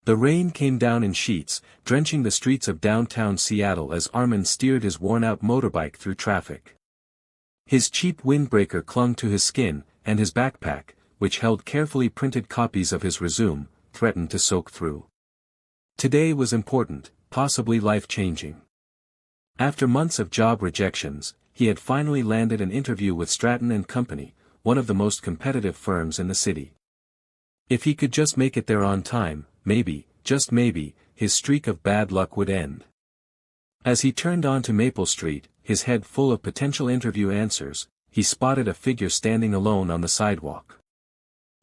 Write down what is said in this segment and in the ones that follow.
The rain came down in sheets, drenching the streets of downtown Seattle as Arman steered his worn-out motorbike through traffic. His cheap windbreaker clung to his skin, and his backpack, which held carefully printed copies of his resume, threatened to soak through. Today was important, possibly life-changing. After months of job rejections, he had finally landed an interview with Stratton & Company, one of the most competitive firms in the city. If he could just make it there on time, maybe, just maybe, his streak of bad luck would end. As he turned onto Maple Street, his head full of potential interview answers, he spotted a figure standing alone on the sidewalk.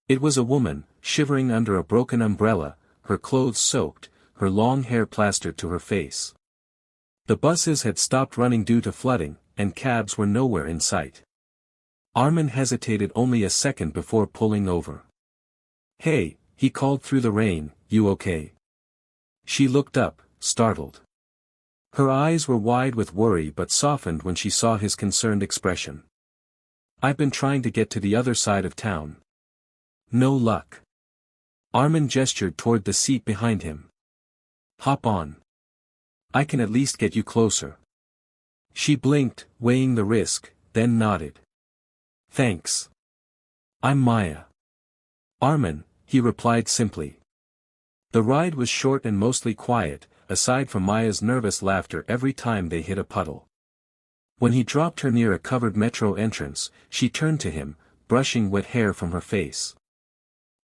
It was a woman, shivering under a broken umbrella, her clothes soaked, her long hair plastered to her face. The buses had stopped running due to flooding, and cabs were nowhere in sight. Arman hesitated only a second before pulling over. "Hey," he called through the rain, "you okay?" She looked up, startled. Her eyes were wide with worry but softened when she saw his concerned expression. "I've been trying to get to the other side of town. No luck." Arman gestured toward the seat behind him. "Hop on. I can at least get you closer." She blinked, weighing the risk, then nodded. "Thanks. I'm Maya." "Arman," he replied simply. The ride was short and mostly quiet, aside from Maya's nervous laughter every time they hit a puddle. When he dropped her near a covered metro entrance, she turned to him, brushing wet hair from her face.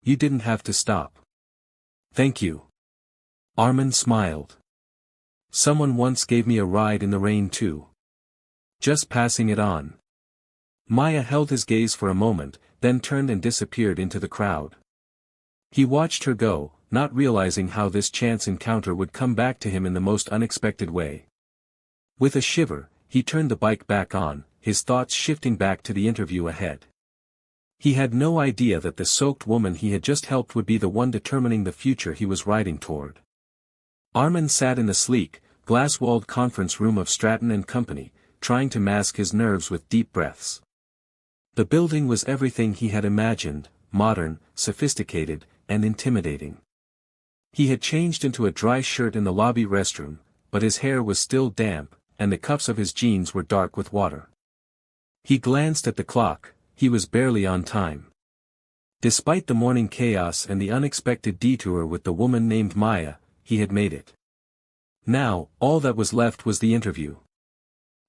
"You didn't have to stop." "Thank you." Arman smiled. "Someone once gave me a ride in the rain too. Just passing it on." Maya held his gaze for a moment, then turned and disappeared into the crowd. He watched her go, not realizing how this chance encounter would come back to him in the most unexpected way. With a shiver, he turned the bike back on, his thoughts shifting back to the interview ahead. He had no idea that the soaked woman he had just helped would be the one determining the future he was riding toward. Arman sat in the sleek, glass-walled conference room of Stratton & Company, trying to mask his nerves with deep breaths. The building was everything he had imagined, modern, sophisticated, and intimidating. He had changed into a dry shirt in the lobby restroom, but his hair was still damp, and the cuffs of his jeans were dark with water. He glanced at the clock, he was barely on time. Despite the morning chaos and the unexpected detour with the woman named Maya, he had made it. Now, all that was left was the interview.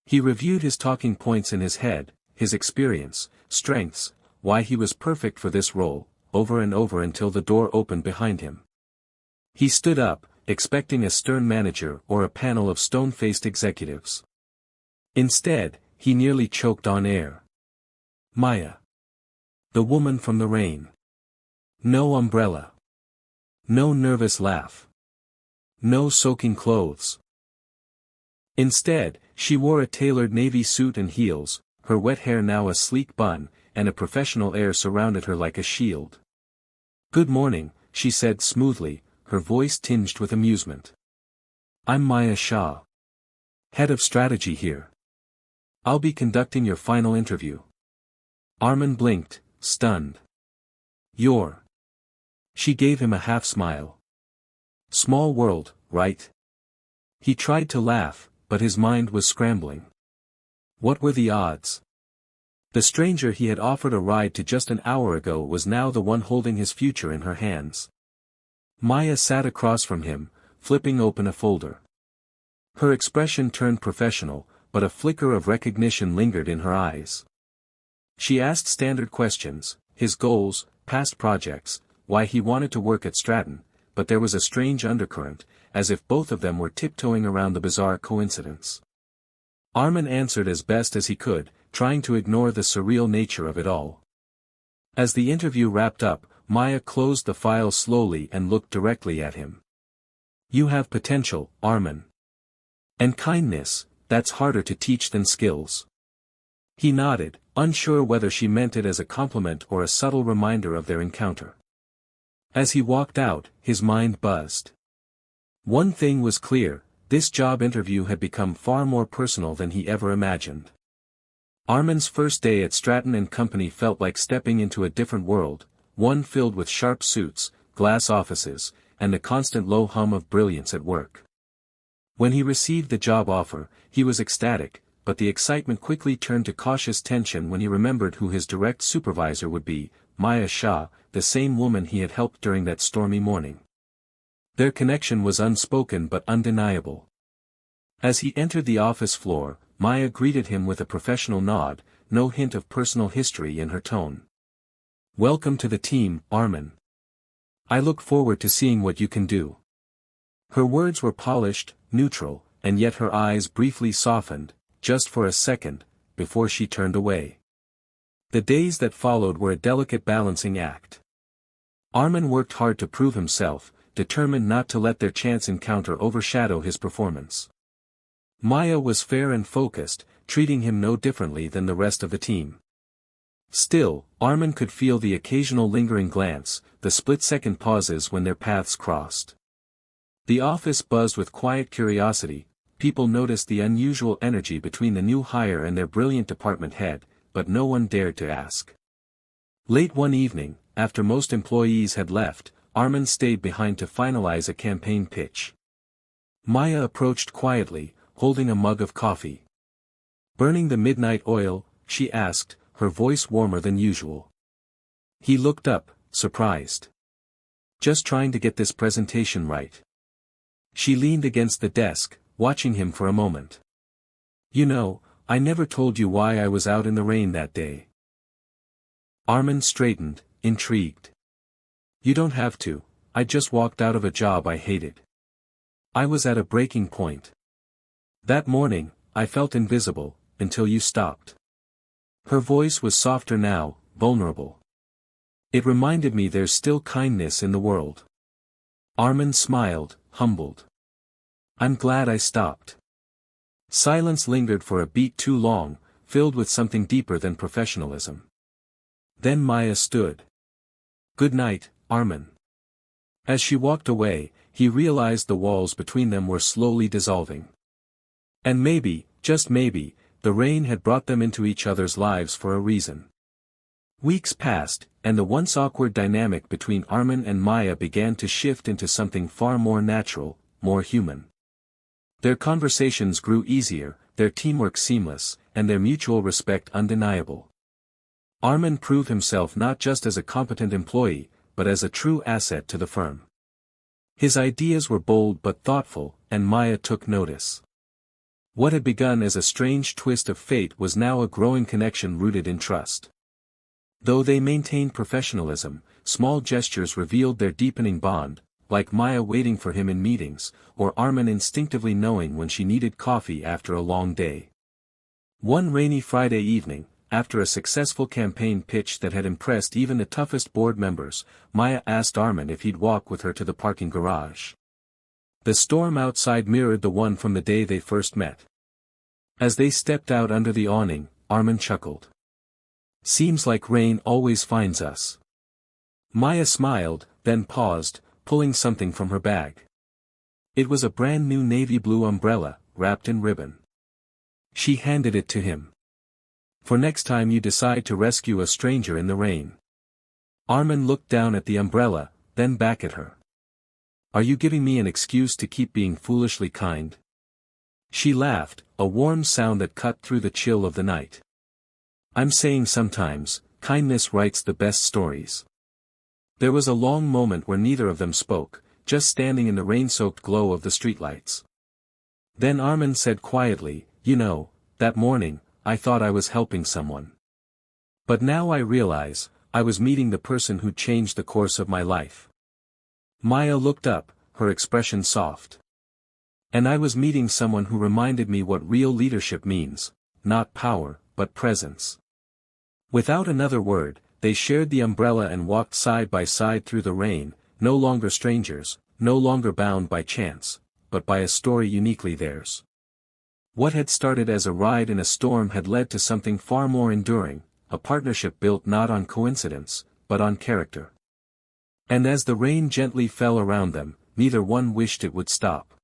He reviewed his talking points in his head, his experience, strengths, why he was perfect for this role, over and over until the door opened behind him. He stood up, expecting a stern manager or a panel of stone-faced executives. Instead, he nearly choked on air. Maya. The woman from the rain. No umbrella. No nervous laugh. No soaking clothes. Instead, she wore a tailored navy suit and heels, her wet hair now a sleek bun, and a professional air surrounded her like a shield. "Good morning," she said smoothly, her voice tinged with amusement. "I'm Maya Shah. Head of strategy here. I'll be conducting your final interview." Arman blinked, stunned. "You're..." She gave him a half-smile. "Small world, right?" He tried to laugh, but his mind was scrambling. What were the odds? The stranger he had offered a ride to just an hour ago was now the one holding his future in her hands. Maya sat across from him, flipping open a folder. Her expression turned professional, but a flicker of recognition lingered in her eyes. She asked standard questions, his goals, past projects, why he wanted to work at Stratton, but there was a strange undercurrent, as if both of them were tiptoeing around the bizarre coincidence. Arman answered as best as he could, trying to ignore the surreal nature of it all. As the interview wrapped up, Maya closed the file slowly and looked directly at him. "You have potential, Arman. And kindness, that's harder to teach than skills." He nodded, unsure whether she meant it as a compliment or a subtle reminder of their encounter. As he walked out, his mind buzzed. One thing was clear, this job interview had become far more personal than he ever imagined. Arman's first day at Stratton & Company felt like stepping into a different world, one filled with sharp suits, glass offices, and the constant low hum of brilliance at work. When he received the job offer, he was ecstatic, but the excitement quickly turned to cautious tension when he remembered who his direct supervisor would be, Maya Shah, the same woman he had helped during that stormy morning. Their connection was unspoken but undeniable. As he entered the office floor, Maya greeted him with a professional nod, no hint of personal history in her tone. "Welcome to the team, Arman. I look forward to seeing what you can do." Her words were polished, neutral, and yet her eyes briefly softened, just for a second, before she turned away. The days that followed were a delicate balancing act. Arman worked hard to prove himself, determined not to let their chance encounter overshadow his performance. Maya was fair and focused, treating him no differently than the rest of the team. Still, Arman could feel the occasional lingering glance, the split-second pauses when their paths crossed. The office buzzed with quiet curiosity. People noticed the unusual energy between the new hire and their brilliant department head, but no one dared to ask. Late one evening, after most employees had left, Arman stayed behind to finalize a campaign pitch. Maya approached quietly, holding a mug of coffee. "Burning the midnight oil?" she asked, her voice warmer than usual. He looked up, surprised. "Just trying to get this presentation right." She leaned against the desk, watching him for a moment. "You know, I never told you why I was out in the rain that day." Arman straightened, intrigued. "You don't have to. I just walked out of a job I hated. I was at a breaking point. That morning, I felt invisible, until you stopped." Her voice was softer now, vulnerable. "It reminded me there's still kindness in the world." Arman smiled, humbled. "I'm glad I stopped." Silence lingered for a beat too long, filled with something deeper than professionalism. Then Maya stood. "Good night, Arman." As she walked away, he realized the walls between them were slowly dissolving. And maybe, just maybe, the rain had brought them into each other's lives for a reason. Weeks passed, and the once awkward dynamic between Arman and Maya began to shift into something far more natural, more human. Their conversations grew easier, their teamwork seamless, and their mutual respect undeniable. Arman proved himself not just as a competent employee, but as a true asset to the firm. His ideas were bold but thoughtful, and Maya took notice. What had begun as a strange twist of fate was now a growing connection rooted in trust. Though they maintained professionalism, small gestures revealed their deepening bond, like Maya waiting for him in meetings, or Arman instinctively knowing when she needed coffee after a long day. One rainy Friday evening, after a successful campaign pitch that had impressed even the toughest board members, Maya asked Arman if he'd walk with her to the parking garage. The storm outside mirrored the one from the day they first met. As they stepped out under the awning, Arman chuckled. "Seems like rain always finds us." Maya smiled, then paused, pulling something from her bag. It was a brand new navy blue umbrella, wrapped in ribbon. She handed it to him. "For next time you decide to rescue a stranger in the rain." Arman looked down at the umbrella, then back at her. "Are you giving me an excuse to keep being foolishly kind?" She laughed, a warm sound that cut through the chill of the night. "I'm saying sometimes, kindness writes the best stories." There was a long moment where neither of them spoke, just standing in the rain-soaked glow of the streetlights. Then Arman said quietly, "You know, that morning, I thought I was helping someone. But now I realize, I was meeting the person who changed the course of my life." Maya looked up, her expression soft. "And I was meeting someone who reminded me what real leadership means, not power, but presence." Without another word, they shared the umbrella and walked side by side through the rain, no longer strangers, no longer bound by chance, but by a story uniquely theirs. What had started as a ride in a storm had led to something far more enduring, a partnership built not on coincidence, but on character. And as the rain gently fell around them, neither one wished it would stop.